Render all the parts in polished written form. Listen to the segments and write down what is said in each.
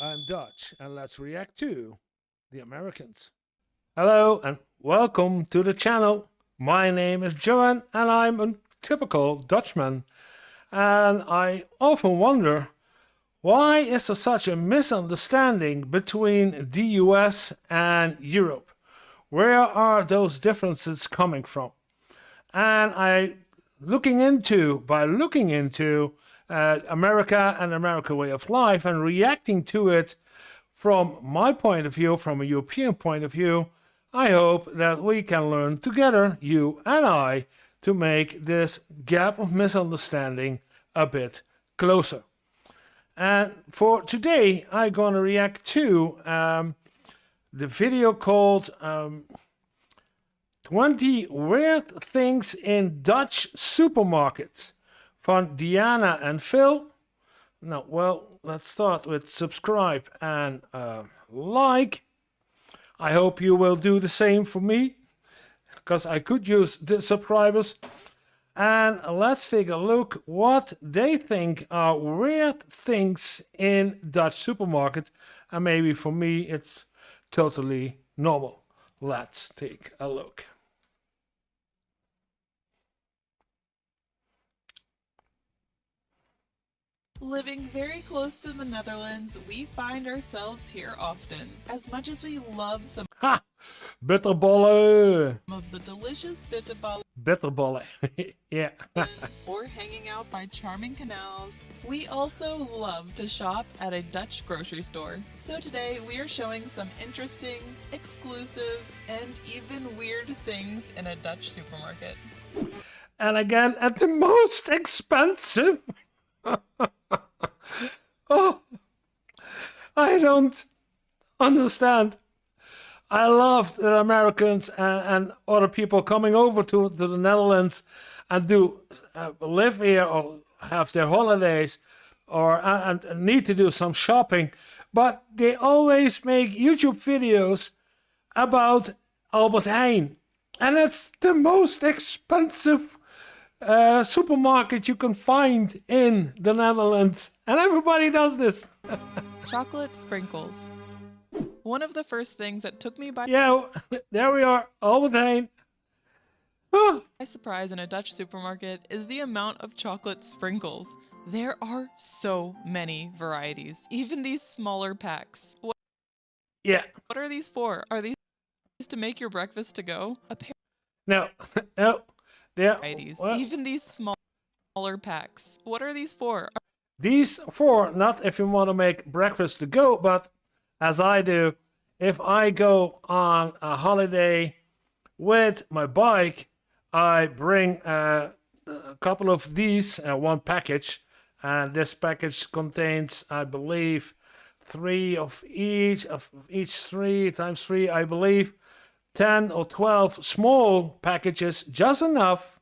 I'm Dutch, and let's react to the Americans. Hello, and welcome to the channel. My name is Johan, and I'm a typical Dutchman. And I often wonder, why is there such a misunderstanding between the US and Europe? Where are those differences coming from? And by looking into America and American way of life and reacting to it from my point of view, from a European point of view, I hope that we can learn together, you and I, to make this gap of misunderstanding a bit closer. And for today, I'm going to react to the video called 20 Weird Things in Dutch Supermarkets from Diana and Phil. Now, well, let's start with subscribe and like. I hope you will do the same for me, because I could use the subscribers. And let's take a look what they think are weird things in Dutch supermarket. And maybe for me, it's totally normal. Let's take a look. Living very close to the Netherlands, we find ourselves here often. As much as we love some Ha! Bitterballen! of the delicious bitterballen Bitterballen, yeah. or hanging out by charming canals, we also love to shop at a Dutch grocery store. So today we are showing some interesting, exclusive, and even weird things in a Dutch supermarket. And again, at the most expensive. Oh, I don't understand. I love the Americans and other people coming over to the Netherlands and do live here or have their holidays or and need to do some shopping. But they always make YouTube videos about Albert Heijn. And it's the most expensive supermarket you can find in the Netherlands, and everybody does this. Chocolate sprinkles. One of the first things that took me by Yeah, there we are, Albert Heijn. Oh. surprise in a Dutch supermarket is the amount of chocolate sprinkles. There are so many varieties, even these smaller packs. Yeah. What are these for? Are these to make your breakfast to go? No, no. Yeah, well, even these smaller packs. What are these for? These for not if you want to make breakfast to go, but as I do, if I go on a holiday with my bike, I bring a couple of these, one package, and this package contains, I believe, 3 of each 3 times 3, I believe. 10 or 12 small packages, just enough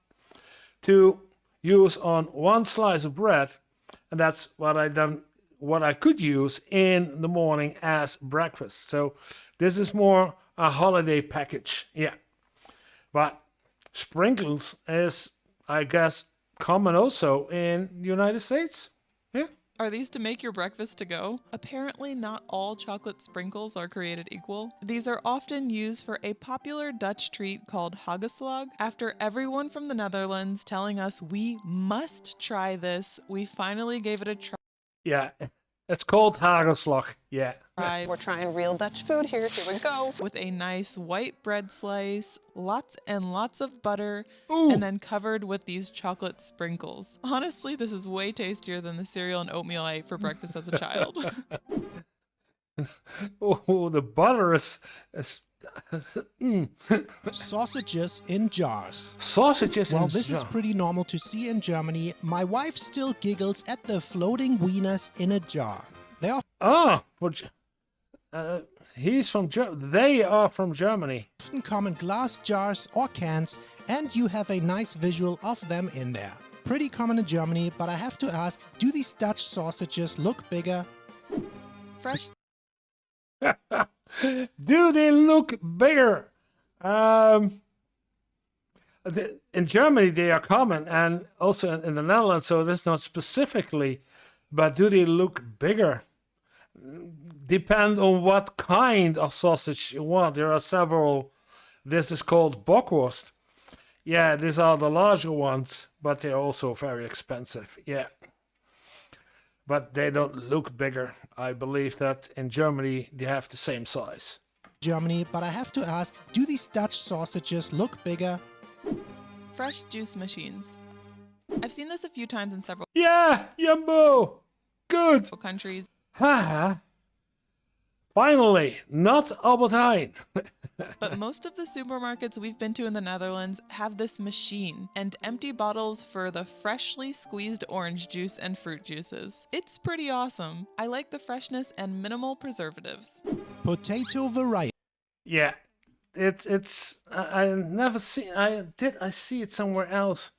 to use on one slice of bread, and that's what I could use in the morning as breakfast. So this is more a holiday package, yeah. But sprinkles is, I guess, common also in the United States. Yeah. Are these to make your breakfast to go? Apparently not all chocolate sprinkles are created equal. These are often used for a popular Dutch treat called hagelslag. After everyone from the Netherlands telling us we must try this, we finally gave it a try. Yeah, it's called hagelslag, yeah. We're trying real Dutch food here. Here we go. With a nice white bread slice, lots and lots of butter, Ooh. and then covered with these chocolate sprinkles. Honestly, this is way tastier than the cereal and oatmeal I ate for breakfast as a child. Oh, the butter is Sausages in jars. Sausages Well, in this is jar. pretty normal to see in Germany. My wife still giggles at the floating wieners in a jar. They are He's from they are from Germany. often come in glass jars or cans, and you have a nice visual of them in there. Pretty common in Germany, but I have to ask, do these Dutch sausages look bigger? Fresh Do they look bigger? In Germany they are common, and also in the Netherlands, so that's not specifically, but do they look bigger? depend on what kind of sausage you want. There are several. This is called bockwurst. Yeah, these are the larger ones, but they're also very expensive. Yeah. But they don't look bigger. I believe that in Germany they have the same size. Germany, but I have to ask, do these Dutch sausages look bigger? Fresh juice machines. I've seen this a few times in several Yeah, Jumbo. Good. countries, Haha. Finally, not Albert Heijn. but most of the supermarkets we've been to in the Netherlands have this machine and empty bottles for the freshly squeezed orange juice and fruit juices. It's pretty awesome. I like the freshness and minimal preservatives. Potato variety. Yeah, I never see. I see it somewhere else?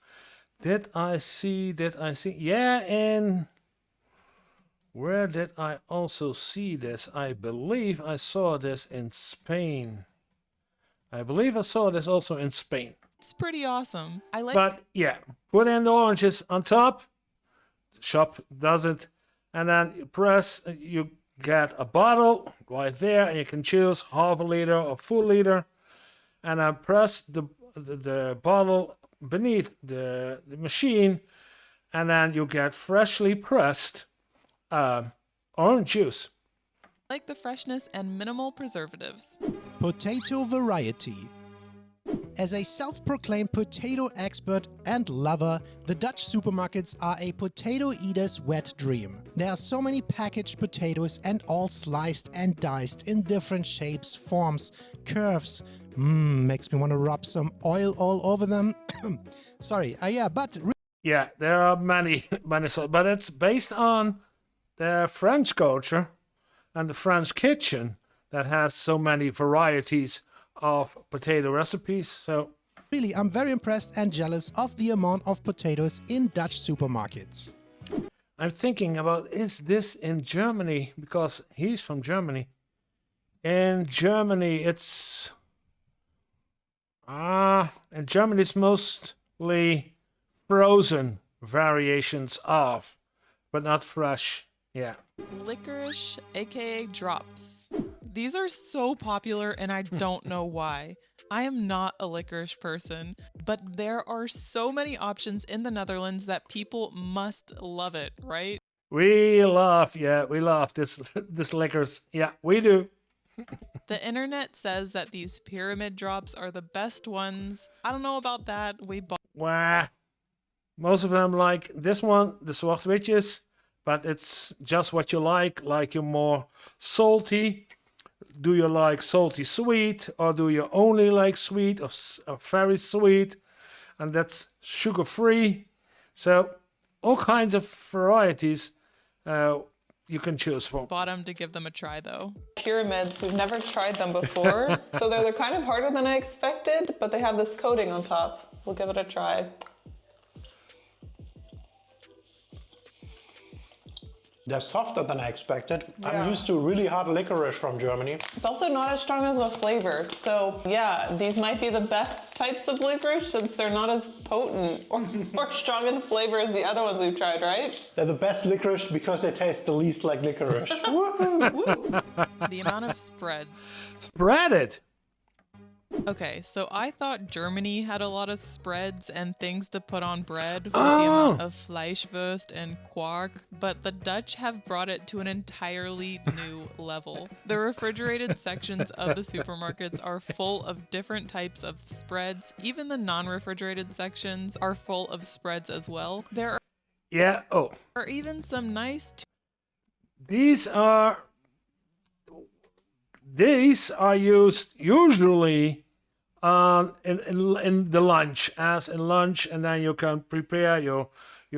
Did I see? Yeah, and where did I also see this? I believe I saw this in Spain. I believe I saw this also in Spain. It's pretty awesome. I like But yeah, put in the oranges on top. Shop does it, and then you press. You get a bottle right there, and you can choose half a liter or full liter, and then press the bottle beneath the machine, and then you get freshly pressed orange juice. like the freshness and minimal preservatives. Potato variety. As a self-proclaimed potato expert and lover, the Dutch supermarkets are a potato eater's wet dream. There are so many packaged potatoes and all sliced and diced in different shapes, forms, curves. Makes me want to rub some oil all over them. Sorry, Yeah, there are many, but it's based on the French culture and the French kitchen that has so many varieties of potato recipes. So really, I'm very impressed and jealous of the amount of potatoes in Dutch supermarkets. I'm thinking about, is this in Germany? Because he's from Germany. In Germany, it's in Germany it's mostly frozen variations of, but not fresh. Yeah. Licorice, aka drops. These are so popular and I don't know why. I am not a licorice person, but there are so many options in the Netherlands that people must love it, right? We love this licorice. Yeah, we do. The internet says that these pyramid drops are the best ones. I don't know about that. We bought Well, most of them like this one, the Zwarte Witjes, but it's just what you like. Like you're more salty. Do you like salty sweet, or do you only like sweet or very sweet? And that's sugar free. So all kinds of varieties you can choose from. them to give them a try though. Pyramids, we've never tried them before. So they're kind of harder than I expected, but they have this coating on top. We'll give it a try. They're softer than I expected. Yeah. I'm used to really hard licorice from Germany. It's also not as strong as a flavor. So yeah, these might be the best types of licorice since they're not as potent or strong in flavor as the other ones we've tried, right? They're the best licorice because they taste the least like licorice. Woo! The amount of spreads. Spread it. Okay, so I thought Germany had a lot of spreads and things to put on bread with the amount of Fleischwurst and Quark, but the Dutch have brought it to an entirely new level. The refrigerated sections of the supermarkets are full of different types of spreads. Even the non-refrigerated sections are full of spreads as well. There Yeah. Oh, are even some nice these are used usually in the lunch, as in lunch, and then you can prepare your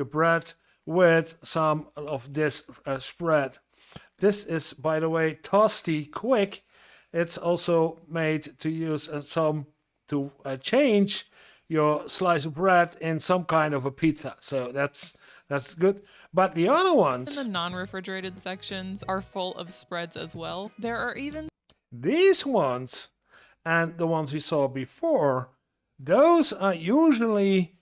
bread with some of this spread. This is, by the way, toasty quick. It's also made to use to change your slice of bread in some kind of a pizza. So that's good. But the other ones, in the non-refrigerated sections are full of spreads as well. There are even these ones and the ones we saw before, those are usually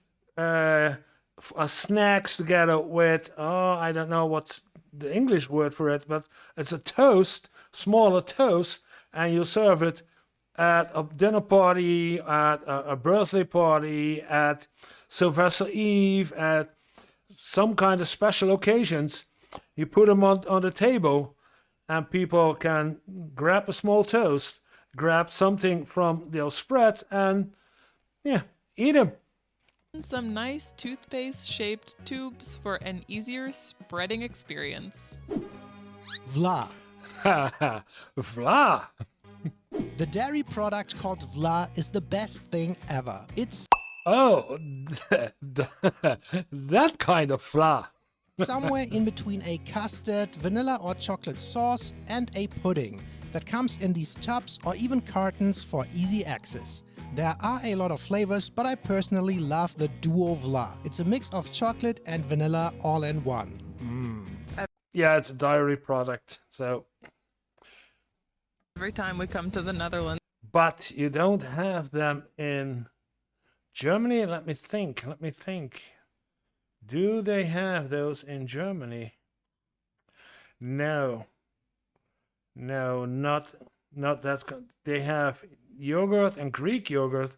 snacks together with, I don't know what's the English word for it, but it's a toast, smaller toast, and you serve it at a dinner party, at a birthday party, at Sylvester Eve, at some kind of special occasions. You put them on the table, and people can grab a small toast, grab something from those spreads, and yeah, eat them. And some nice toothpaste-shaped tubes for an easier spreading experience. Vla. Vla. The dairy product called Vla is the best thing ever. It's Oh, that kind of vla. somewhere in between a custard, vanilla or chocolate sauce and a pudding that comes in these tubs or even cartons for easy access. There are a lot of flavors, but I personally love the Duo Vla. It's a mix of chocolate and vanilla all in one. Yeah, it's a dairy product, so. Every time we come to the Netherlands, But you don't have them in Germany? Let me think. Do they have those in Germany? No, not that's. They have yogurt and Greek yogurt,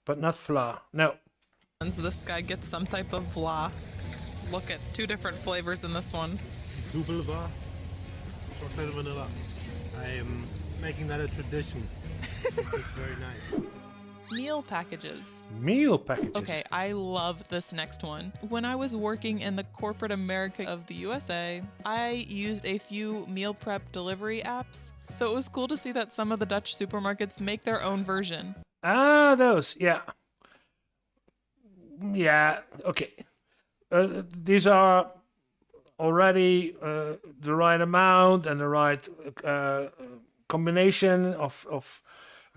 but not vla. No. this guy gets some type of vla. Look at 2 different flavors in this one. Double Vla, chocolate and vanilla. I am making that a tradition. It's very nice. Meal packages. Meal packages. Okay, I love this next one. When I was working in the corporate America of the USA, I used a few meal prep delivery apps. So it was cool to see that some of the Dutch supermarkets make their own version. Ah, those. Yeah. Yeah. Okay. These are already the right amount and the right combination of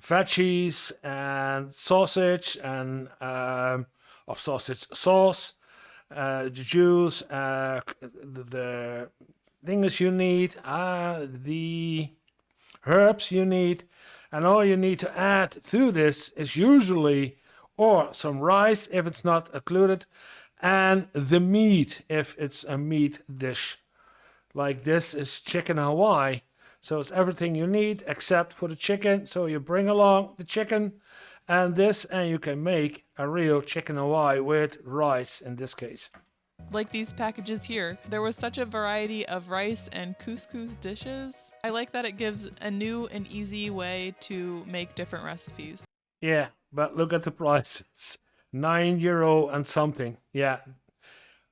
veggies and sausage and of sausage sauce, the juice, the things you need, the herbs you need, and all you need to add to this is usually or some rice if it's not included, and the meat if it's a meat dish. Like this is chicken Hawaii. So it's everything you need except for the chicken. So you bring along the chicken and this, and you can make a real chicken Hawaii with rice in this case. Like these packages here, there was such a variety of rice and couscous dishes. I like that it gives a new and easy way to make different recipes. Yeah, but look at the prices. €9 and something. Yeah.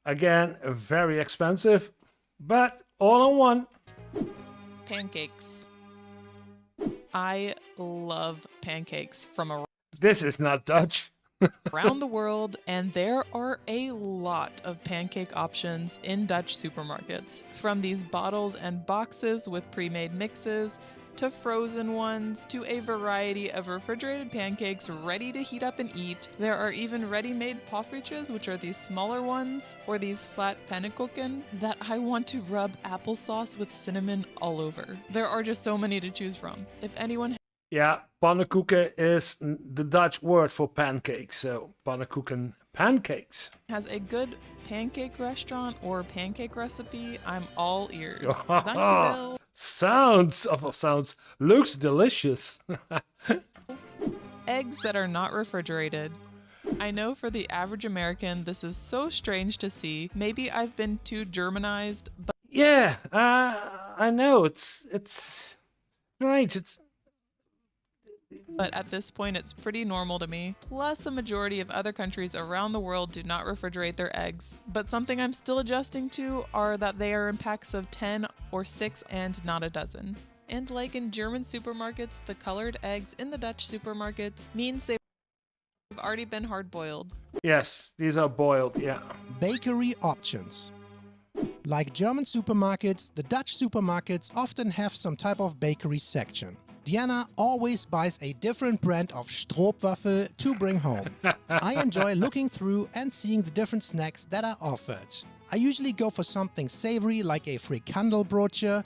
Again, very expensive, but all in one. Pancakes. I love pancakes from This is not Dutch. around the world, and there are a lot of pancake options in Dutch supermarkets. From these bottles and boxes with pre-made mixes, to frozen ones, to a variety of refrigerated pancakes ready to heat up and eat. There are even ready-made poffertjes, which are these smaller ones, or these flat pannenkoeken that I want to rub applesauce with cinnamon all over. There are just so many to choose from. If anyone Yeah, pannenkoeken is the Dutch word for pancakes. So pannenkoeken, pancakes. has a good pancake restaurant or pancake recipe, I'm all ears. Dankjewel. Sounds. Looks delicious. Eggs that are not refrigerated. I know for the average American, this is so strange to see. Maybe I've been too Germanized, but Yeah, I know. It's strange. at this point it's pretty normal to me. Plus, a majority of other countries around the world do not refrigerate their eggs. But something I'm still adjusting to are that they are in packs of 10 or 6 and not a dozen. And like in German supermarkets, the colored eggs in the Dutch supermarkets means they've already been hard-boiled. Yes, these are boiled. Yeah. Bakery options. Like German supermarkets, the Dutch supermarkets often have some type of bakery section. Diana always buys a different brand of stroopwafel to bring home. I enjoy looking through and seeing the different snacks that are offered. I usually go for something savory like a frikandelbroodje.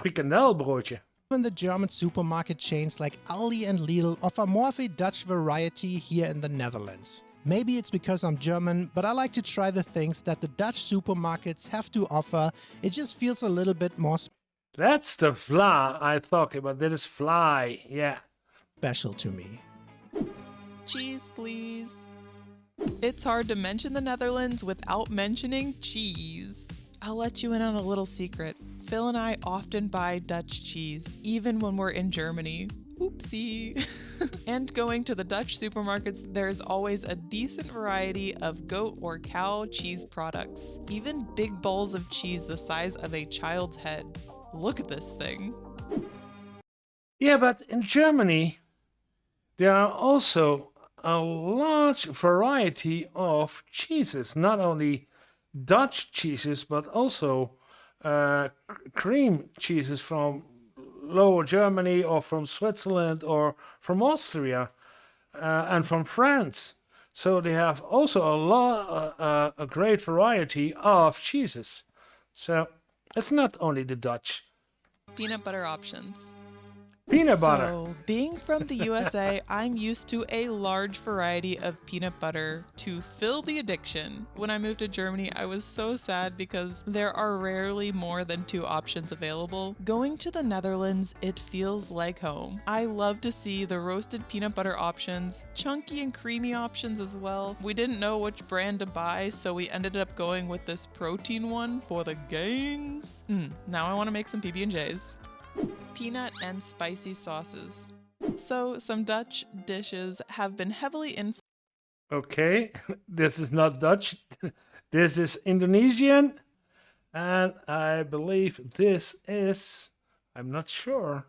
Frikandelbroodje. Even the German supermarket chains like Aldi and Lidl offer more of a Dutch variety here in the Netherlands. Maybe it's because I'm German, but I like to try the things that the Dutch supermarkets have to offer. It just feels a little bit more That's the fly I talking about. That is fly. Yeah. special to me. Cheese, please. It's hard to mention the Netherlands without mentioning cheese. I'll let you in on a little secret. Phil and I often buy Dutch cheese, even when we're in Germany. Oopsie. And going to the Dutch supermarkets, there's always a decent variety of goat or cow cheese products. Even big bowls of cheese the size of a child's head. Look at this thing. Yeah, but in Germany, there are also a large variety of cheeses. Not only Dutch cheeses, but also cream cheeses from Lower Germany or from Switzerland or from Austria and from France. So they have also a great variety of cheeses. So it's not only the Dutch. Peanut butter options. Peanut butter. So, being from the USA, I'm used to a large variety of peanut butter to fill the addiction. When I moved to Germany, I was so sad because there are rarely more than 2 options available. Going to the Netherlands, it feels like home. I love to see the roasted peanut butter options, chunky and creamy options as well. We didn't know which brand to buy, so we ended up going with this protein one for the gains. Now I want to make some PB&Js. Peanut and spicy sauces. So, some Dutch dishes have been heavily influenced. Okay, this is not Dutch. This is Indonesian. And I believe this is, I'm not sure.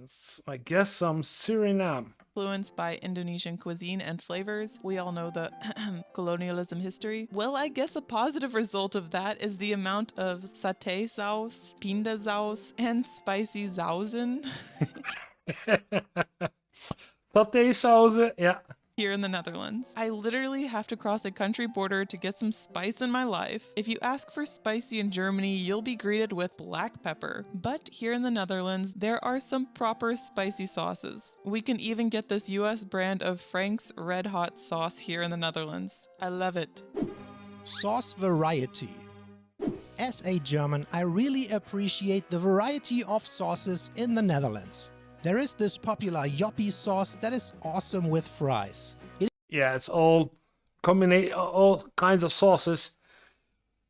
It's, I guess, some Suriname. Influenced by Indonesian cuisine and flavors. We all know the colonialism history. Well, I guess a positive result of that is the amount of satay sauce, pinda sauce, and spicy sauzen Satay sauce, yeah. here in the Netherlands. I literally have to cross a country border to get some spice in my life. If you ask for spicy in Germany, you'll be greeted with black pepper. But here in the Netherlands, there are some proper spicy sauces. We can even get this US brand of Frank's Red Hot sauce here in the Netherlands. I love it. Sauce variety. As a German, I really appreciate the variety of sauces in the Netherlands. There is this popular Joppie sauce that is awesome with fries. Yeah, it's all kinds of sauces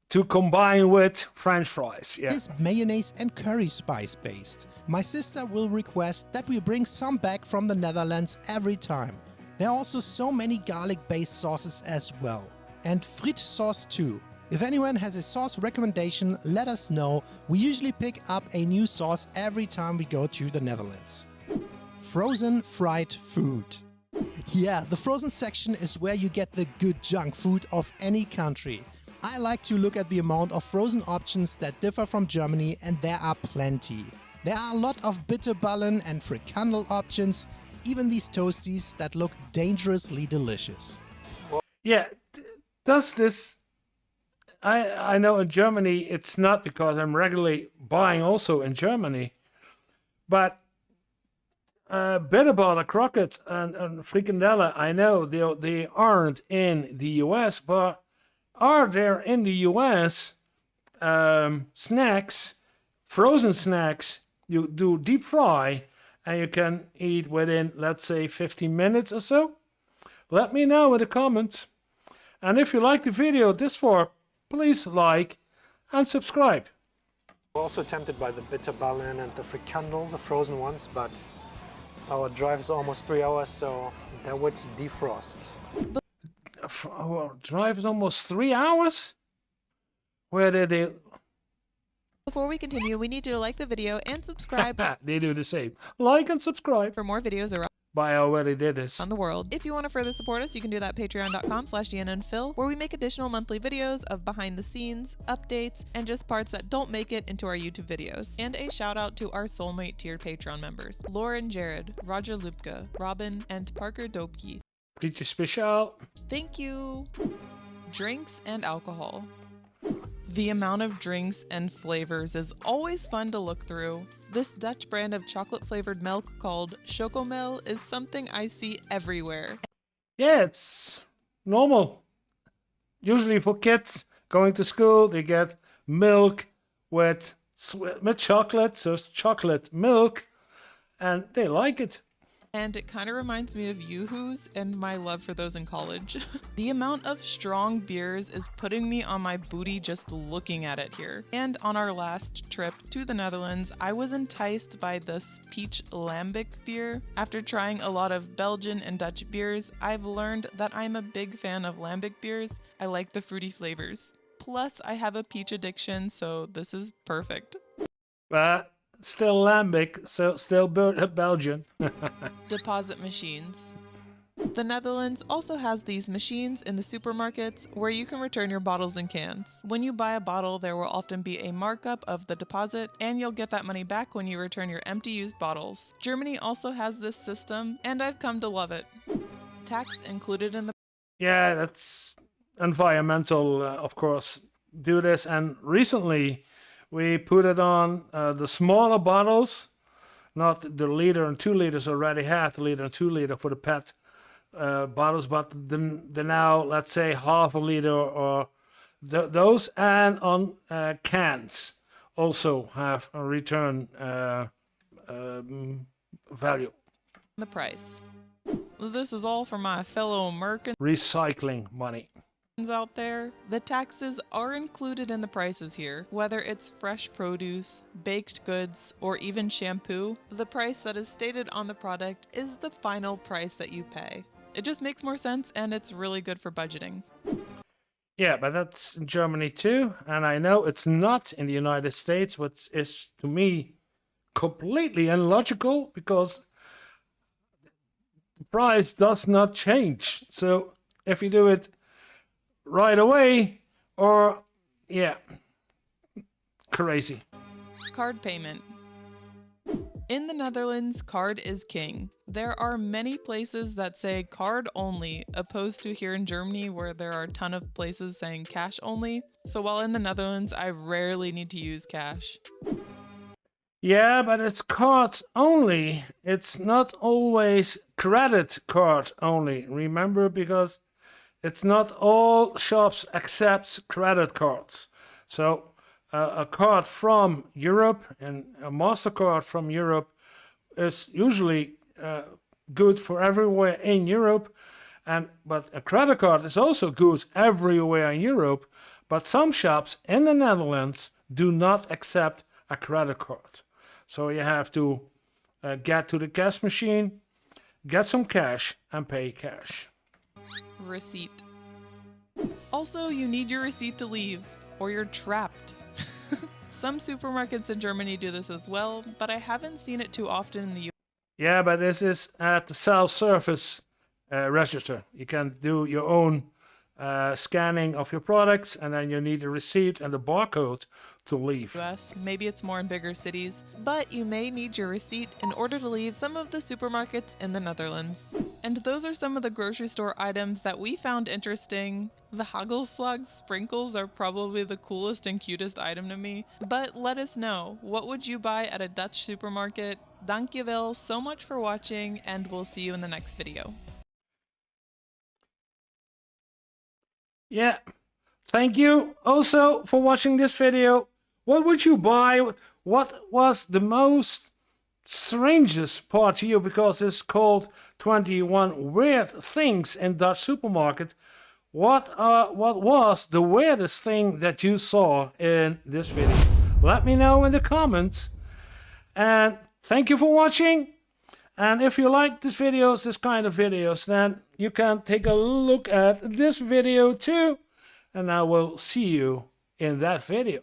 to combine with French fries. Yeah. It is mayonnaise and curry spice based. My sister will request that we bring some back from the Netherlands every time. There are also so many garlic based sauces as well. And friet sauce too. If anyone has a sauce recommendation, let us know. We usually pick up a new sauce every time we go to the Netherlands. Frozen fried food. Yeah, the frozen section is where you get the good junk food of any country. I like to look at the amount of frozen options that differ from Germany, and there are plenty. There are a lot of bitterballen and frikandel options, even these toasties that look dangerously delicious. Yeah, does this... I know in Germany it's not because I'm regularly buying also in Germany, but bitterballen, croquettes and frikandellen, I know they aren't in the US, but are there in the US snacks, frozen snacks you do deep fry and you can eat within, let's say, 15 minutes or so? Let me know in the comments. And if you like the video this far, please like and subscribe. We're also tempted by the bitterballen and the frikandel, the frozen ones, but our drive is almost 3 hours, so that would defrost. Our drive is almost 3 hours? Where did they... Before we continue, we need you to like the video and subscribe They do the same. Like and subscribe. for more videos around I already did this. the world. If you want to further support us, you can do that at patreon.com/DeannaandPhil, where we make additional monthly videos of behind the scenes, updates, and just parts that don't make it into our YouTube videos. And a shout out to our soulmate tiered Patreon members, Lauren Jared, Roger Lupke, Robin, and Parker Dopke. Frietje speciaal. Thank you. Drinks and alcohol. The amount of drinks and flavors is always fun to look through. This Dutch brand of chocolate-flavored milk called Chocomel is something I see everywhere. Yeah, it's normal. Usually for kids going to school, they get milk with chocolate, so it's chocolate milk, and they like it. And it kind of reminds me of Yoo-Hoo's and my love for those in college. The amount of strong beers is putting me on my booty just looking at it here. And on our last trip to the Netherlands, I was enticed by this peach lambic beer. After trying a lot of Belgian and Dutch beers, I've learned that I'm a big fan of lambic beers. I like the fruity flavors. Plus, I have a peach addiction, so this is perfect. But still lambic, so still Belgian. Deposit machines. The Netherlands also has these machines in the supermarkets where you can return your bottles and cans. When you buy a bottle, there will often be a markup of the deposit, and you'll get that money back when you return your empty used bottles. Germany also has this system, and I've come to love it. Tax included in the... Yeah, that's environmental, of course, do this. And recently we put it on the smaller bottles, not the liter and 2 liters already had, the liter and 2 liter for the PET bottles, but the now, let's say, half a liter or those, and on cans also have a return value. The price. This is all for my fellow Americans Recycling money. out there. The taxes are included in the prices here, whether it's fresh produce, baked goods, or even shampoo. The price that is stated on the product is the final price that you pay. It just makes more sense, and it's really good for budgeting. Yeah, but that's in Germany too, and I know it's not in the United States, which is to me completely illogical because the price does not change. So if you do it right away, or yeah, crazy. Card payment. In the Netherlands, card is king. There are many places that say card only, opposed to here in Germany where there are a ton of places saying cash only. So while in the Netherlands, I rarely need to use cash. Yeah, but it's cards only. It's not always credit card only. Remember, because it's not all shops accepts credit cards. So a card from Europe and a MasterCard from Europe is usually good for everywhere in Europe, but a credit card is also good everywhere in Europe. But some shops in the Netherlands do not accept a credit card. So you have to get to the cash machine, get some cash, and pay cash. Receipt. Also, you need your receipt to leave, or you're trapped. Some supermarkets in Germany do this as well, but I haven't seen it too often in the US. Yeah, but this is at the self-service register. You can do your own scanning of your products, and then you need a receipt and a barcode to leave. Maybe it's more in bigger cities, but you may need your receipt in order to leave some of the supermarkets in the Netherlands. And those are some of the grocery store items that we found interesting. The hagelslag sprinkles are probably the coolest and cutest item to me, but let us know, what would you buy at a Dutch supermarket? Dankjewel so much for watching, and we'll see you in the next video. Yeah, thank you also for watching this video. What would you buy? What was the most strangest part to you? Because it's called 21 Weird Things in Dutch Supermarket. What was the weirdest thing that you saw in this video? Let me know in the comments. And thank you for watching. And if you like this kind of videos, then you can take a look at this video too. And I will see you in that video.